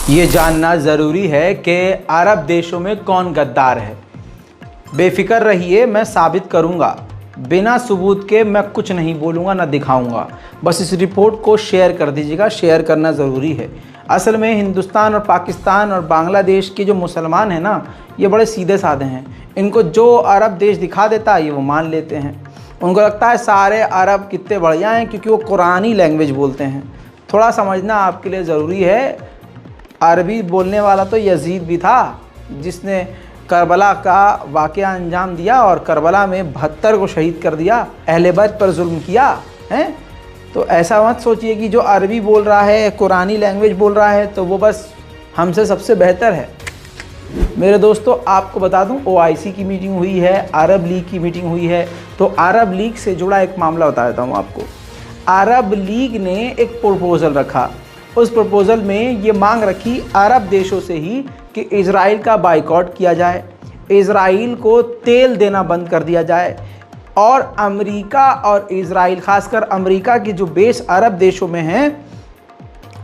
ये जानना ज़रूरी है कि अरब देशों में कौन गद्दार है। बेफिक्र रहिए, मैं साबित करूंगा। बिना सबूत के मैं कुछ नहीं बोलूँगा ना दिखाऊंगा। बस इस रिपोर्ट को शेयर कर दीजिएगा, शेयर करना ज़रूरी है। असल में हिंदुस्तान और पाकिस्तान और बांग्लादेश के जो मुसलमान हैं ना, ये बड़े सीधे साधे हैं। इनको जो अरब देश दिखा देता है ये वो मान लेते हैं। उनको लगता है सारे अरब कितने बढ़िया हैं क्योंकि वो कुरानी लैंग्वेज बोलते हैं। थोड़ा समझना आपके लिए ज़रूरी है। अरबी बोलने वाला तो यजीद भी था, जिसने करबला का वाक़या अंजाम दिया और करबला में 72 को शहीद कर दिया, अहले बैत पर जुल्म किया है। तो ऐसा मत सोचिए कि जो अरबी बोल रहा है, कुरानी लैंग्वेज बोल रहा है, तो वो बस हमसे सबसे बेहतर है। मेरे दोस्तों, आपको बता दूं, OIC की मीटिंग हुई है, अरब लीग की मीटिंग हुई है। तो अरब लीग से जुड़ा एक मामला बता देता हूं आपको। अरब लीग ने एक प्रपोज़ल रखा। उस प्रपोज़ल में ये मांग रखी अरब देशों से ही कि इज़राइल का बाइकॉट किया जाए, इज़राइल को तेल देना बंद कर दिया जाए और अमेरिका और इज़राइल, ख़ासकर अमेरिका की जो बेस अरब देशों में हैं,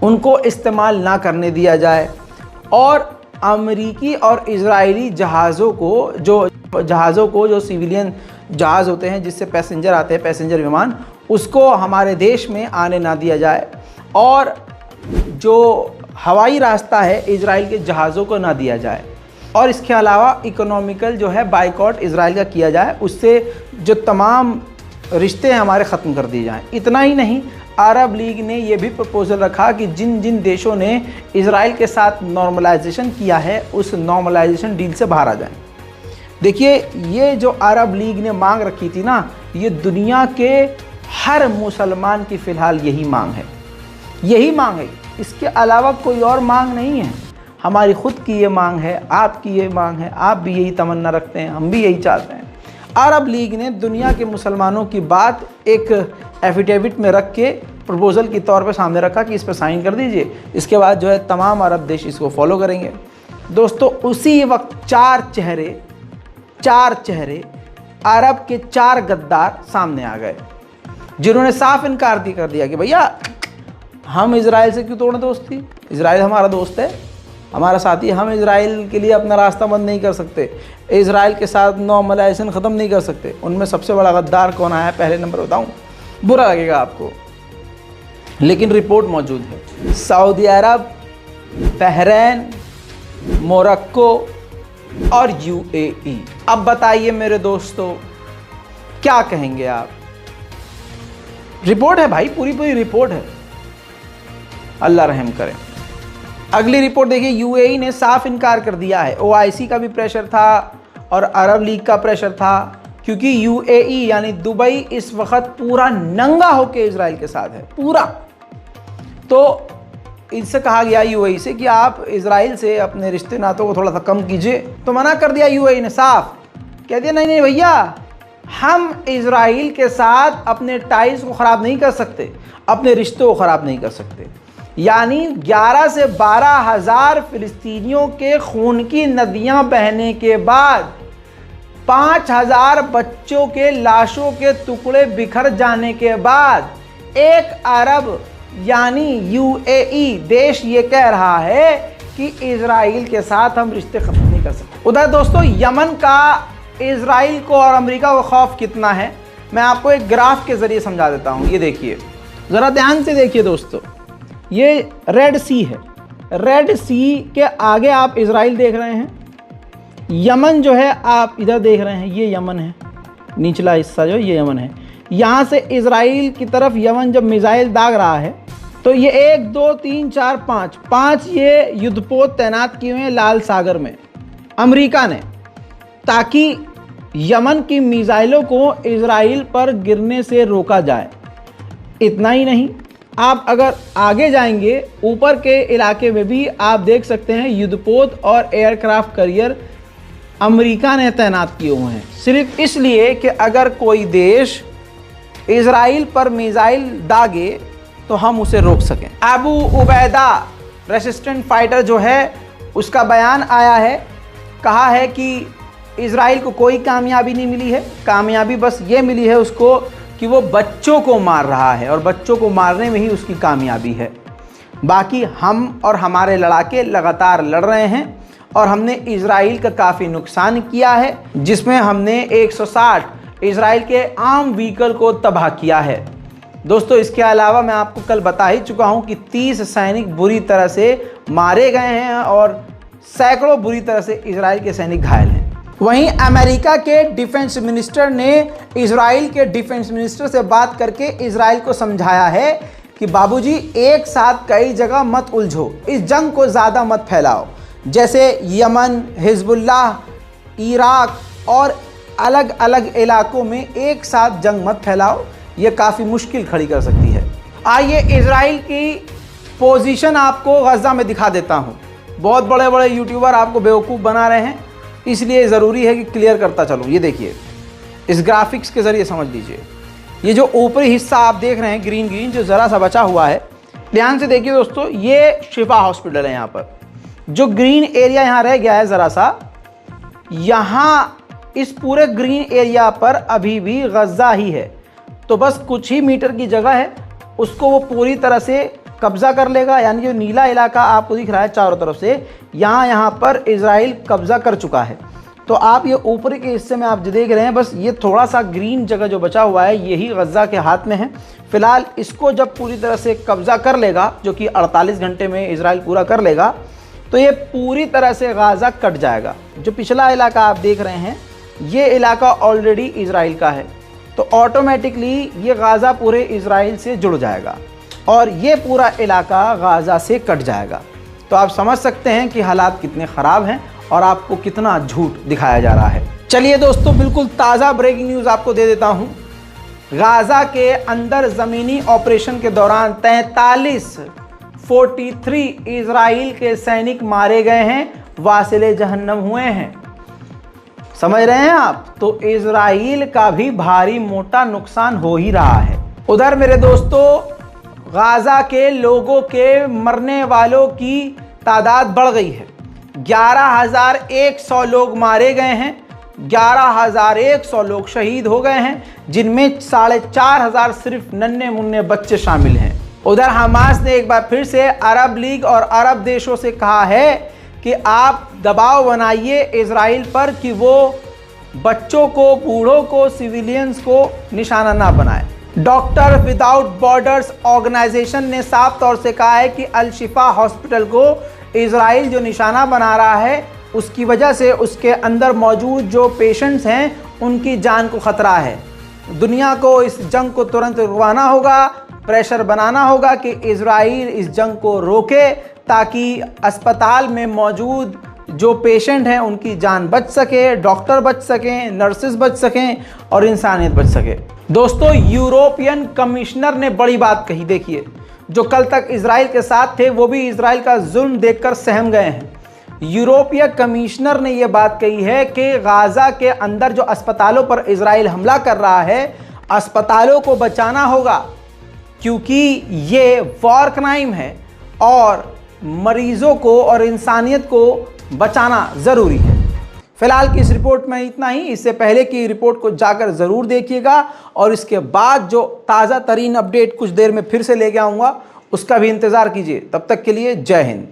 उनको इस्तेमाल ना करने दिया जाए और अमेरिकी और इज़राइली जहाज़ों को जो सिविलियन जहाज़ होते हैं जिससे पैसेंजर आते हैं, पैसेंजर विमान, उसको हमारे देश में आने ना दिया जाए और जो हवाई रास्ता है इज़राइल के जहाज़ों को ना दिया जाए। और इसके अलावा इकोनॉमिकल जो है बाइकॉट इज़राइल का किया जाए, उससे जो तमाम रिश्ते हैं हमारे ख़त्म कर दिए जाएं। इतना ही नहीं, अरब लीग ने यह भी प्रपोज़ल रखा कि जिन जिन देशों ने इज़राइल के साथ नॉर्मलाइजेशन किया है, उस नॉर्मलाइजेशन डील से बाहर आ जाएं। देखिए, ये जो अरब लीग ने मांग रखी थी ना, ये दुनिया के हर मुसलमान की फ़िलहाल यही मांग है, यही मांग है। इसके अलावा कोई और मांग नहीं है। हमारी खुद की ये मांग है, आपकी ये मांग है, आप भी यही तमन्ना रखते हैं, हम भी यही चाहते हैं। अरब लीग ने दुनिया के मुसलमानों की बात एक एफिडेविट में रख के प्रपोज़ल के तौर पे सामने रखा कि इस पर साइन कर दीजिए। इसके बाद जो है तमाम अरब देश इसको फॉलो करेंगे। दोस्तों, उसी वक्त चार चेहरे अरब के 4 गद्दार सामने आ गए, जिन्होंने साफ इनकार कर दिया कि भैया हम इज़राइल से क्यों तोड़ें दोस्ती। इज़राइल हमारा दोस्त है, हमारा साथी। हम इज़राइल के लिए अपना रास्ता बंद नहीं कर सकते, इज़राइल के साथ नॉर्मलाइजेशन ख़त्म नहीं कर सकते। उनमें सबसे बड़ा गद्दार कौन आया है, पहले नंबर बताऊं, बुरा लगेगा आपको, लेकिन रिपोर्ट मौजूद है। सऊदी अरब, बहरीन, मोरक्को और UAE। अब बताइए मेरे दोस्तों, क्या कहेंगे आप। रिपोर्ट है भाई, पूरी रिपोर्ट है, अल्लाह रहम करें। अगली रिपोर्ट देखिए, UAE ने साफ इनकार कर दिया है। OIC का भी प्रेशर था और अरब लीग का प्रेशर था, क्योंकि UAE यानी दुबई इस वक्त पूरा नंगा होकर इज़राइल के साथ है, पूरा। तो इससे कहा गया UAE से कि आप इज़राइल से अपने रिश्ते नातों को थोड़ा सा कम कीजिए। तो मना कर दिया UAE ने, साफ कह दिया नहीं भैया, हम इज़राइल के साथ अपने टाइज को ख़राब नहीं कर सकते, अपने रिश्तों को ख़राब नहीं कर सकते। यानी 11 से 12 हज़ार फ़िलिस्तीनियों के खून की नदियां बहने के बाद, 5,000 बच्चों के लाशों के टुकड़े बिखर जाने के बाद, एक अरब यानी UAE देश ये कह रहा है कि इज़राइल के साथ हम रिश्ते ख़त्म नहीं कर सकते। उधर दोस्तों, यमन का इज़राइल को और अमेरिका को खौफ कितना है, मैं आपको एक ग्राफ के ज़रिए समझा देता हूँ। ये देखिए, ज़रा ध्यान से देखिए दोस्तों, ये रेड सी है। रेड सी के आगे आप इज़राइल देख रहे हैं, यमन जो है आप इधर देख रहे हैं, ये यमन है, निचला हिस्सा जो ये यमन है। यहाँ से इज़राइल की तरफ यमन जब मिसाइल दाग रहा है, तो ये 1 2 3 4 5 ये युद्धपोत तैनात किए हुए हैं लाल सागर में अमेरिका ने, ताकि यमन की मिसाइलों को इज़राइल पर गिरने से रोका जाए। इतना ही नहीं, आप अगर आगे जाएंगे ऊपर के इलाके में भी आप देख सकते हैं युद्धपोत और एयरक्राफ्ट कैरियर अमेरिका ने तैनात किए हुए हैं, सिर्फ इसलिए कि अगर कोई देश इज़राइल पर मिसाइल दागे तो हम उसे रोक सकें। अबू उबैदा रेसिस्टेंट फाइटर जो है, उसका बयान आया है, कहा है कि इज़राइल को कोई कामयाबी नहीं मिली है, कामयाबी बस ये मिली है उसको कि वो बच्चों को मार रहा है और बच्चों को मारने में ही उसकी कामयाबी है। बाकी हम और हमारे लड़ाके लगातार लड़ रहे हैं और हमने इजराइल का काफ़ी नुकसान किया है, जिसमें हमने 160 इजराइल के आम व्हीकल को तबाह किया है। दोस्तों, इसके अलावा मैं आपको कल बता ही चुका हूं कि 30 सैनिक बुरी तरह से मारे गए हैं और सैकड़ों बुरी तरह से इजराइल के सैनिक घायल हैं। वहीं अमेरिका के डिफेंस मिनिस्टर ने इजराइल के डिफेंस मिनिस्टर से बात करके इजराइल को समझाया है कि बाबूजी, एक साथ कई जगह मत उलझो, इस जंग को ज़्यादा मत फैलाओ। जैसे यमन, हिजबुल्लाह, इराक और अलग अलग इलाकों में एक साथ जंग मत फैलाओ, ये काफ़ी मुश्किल खड़ी कर सकती है। आइए इजराइल की पोजीशन आपको गज़ा में दिखा देता हूँ। बहुत बड़े बड़े यूट्यूबर आपको बेवकूफ़ बना रहे हैं, इसलिए ज़रूरी है कि क्लियर करता चलूँ। ये देखिए, इस ग्राफिक्स के ज़रिए समझ लीजिए। ये जो ऊपरी हिस्सा आप देख रहे हैं ग्रीन ग्रीन, जो ज़रा सा बचा हुआ है, ध्यान से देखिए दोस्तों, ये शिफा हॉस्पिटल है। यहाँ पर जो ग्रीन एरिया यहाँ रह गया है ज़रा सा, यहाँ इस पूरे ग्रीन एरिया पर अभी भी गज़ा ही है। तो बस कुछ ही मीटर की जगह है, उसको वो पूरी तरह से कब्ज़ा कर लेगा। यानी जो नीला इलाका आपको दिख रहा है चारों तरफ से, यहाँ पर इजराइल कब्ज़ा कर चुका है। तो आप ये ऊपरी के हिस्से में आप जो देख रहे हैं, बस ये थोड़ा सा ग्रीन जगह जो बचा हुआ है, यही गज़ा के हाथ में है। फिलहाल इसको जब पूरी तरह से कब्ज़ा कर लेगा, जो कि 48 घंटे में इजराइल पूरा कर लेगा, तो ये पूरी तरह से गाज़ा कट जाएगा। जो पिछला इलाका आप देख रहे हैं, ये इलाका ऑलरेडी इजराइल का है, तो ऑटोमेटिकली ये गाज़ा पूरे इजराइल से जुड़ जाएगा और ये पूरा इलाका गाज़ा से कट जाएगा। तो आप समझ सकते हैं कि हालात कितने ख़राब हैं और आपको कितना झूठ दिखाया जा रहा है। चलिए दोस्तों, बिल्कुल ताज़ा ब्रेकिंग न्यूज़ आपको दे देता हूँ। गाज़ा के अंदर ज़मीनी ऑपरेशन के दौरान 43 इजराइल के सैनिक मारे गए हैं, वासिले जहन्नम हुए हैं। समझ रहे हैं आप? तो इजराइल का भी भारी मोटा नुकसान हो ही रहा है। उधर मेरे दोस्तों, गाज़ा के लोगों के मरने वालों की तादाद बढ़ गई है। 11,100 लोग मारे गए हैं, 11,100 लोग शहीद हो गए हैं, जिनमें 4,500 सिर्फ नन्हे मुन्ने बच्चे शामिल हैं। उधर हमास ने एक बार फिर से अरब लीग और अरब देशों से कहा है कि आप दबाव बनाइए इजराइल पर कि वो बच्चों को, बूढ़ों को, सिविलियंस को निशाना ना बनाए। डॉक्टर विदाउट बॉर्डर्स ऑर्गेनाइजेशन ने साफ तौर से कहा है कि अल शिफा हॉस्पिटल को इजराइल जो निशाना बना रहा है, उसकी वजह से उसके अंदर मौजूद जो पेशेंट्स हैं उनकी जान को ख़तरा है। दुनिया को इस जंग को तुरंत रुकवाना होगा, प्रेशर बनाना होगा कि इजराइल इस जंग को रोके, ताकि अस्पताल में मौजूद जो पेशेंट हैं उनकी जान बच सके, डॉक्टर बच सकें, नर्सेस बच सकें और इंसानियत बच सके। दोस्तों, यूरोपियन कमिश्नर ने बड़ी बात कही। देखिए, जो कल तक इजराइल के साथ थे वो भी इजराइल का जुल्म देखकर सहम गए हैं। यूरोपीय कमिश्नर ने यह बात कही है कि गाज़ा के अंदर जो अस्पतालों पर इजराइल हमला कर रहा है, अस्पतालों को बचाना होगा, क्योंकि ये वॉर क्राइम है और मरीजों को और इंसानियत को बचाना ज़रूरी है। फिलहाल की इस रिपोर्ट में इतना ही। इससे पहले की रिपोर्ट को जाकर ज़रूर देखिएगा और इसके बाद जो ताज़ा तरीन अपडेट कुछ देर में फिर से लेके आऊँगा, उसका भी इंतज़ार कीजिए। तब तक के लिए जय हिंद।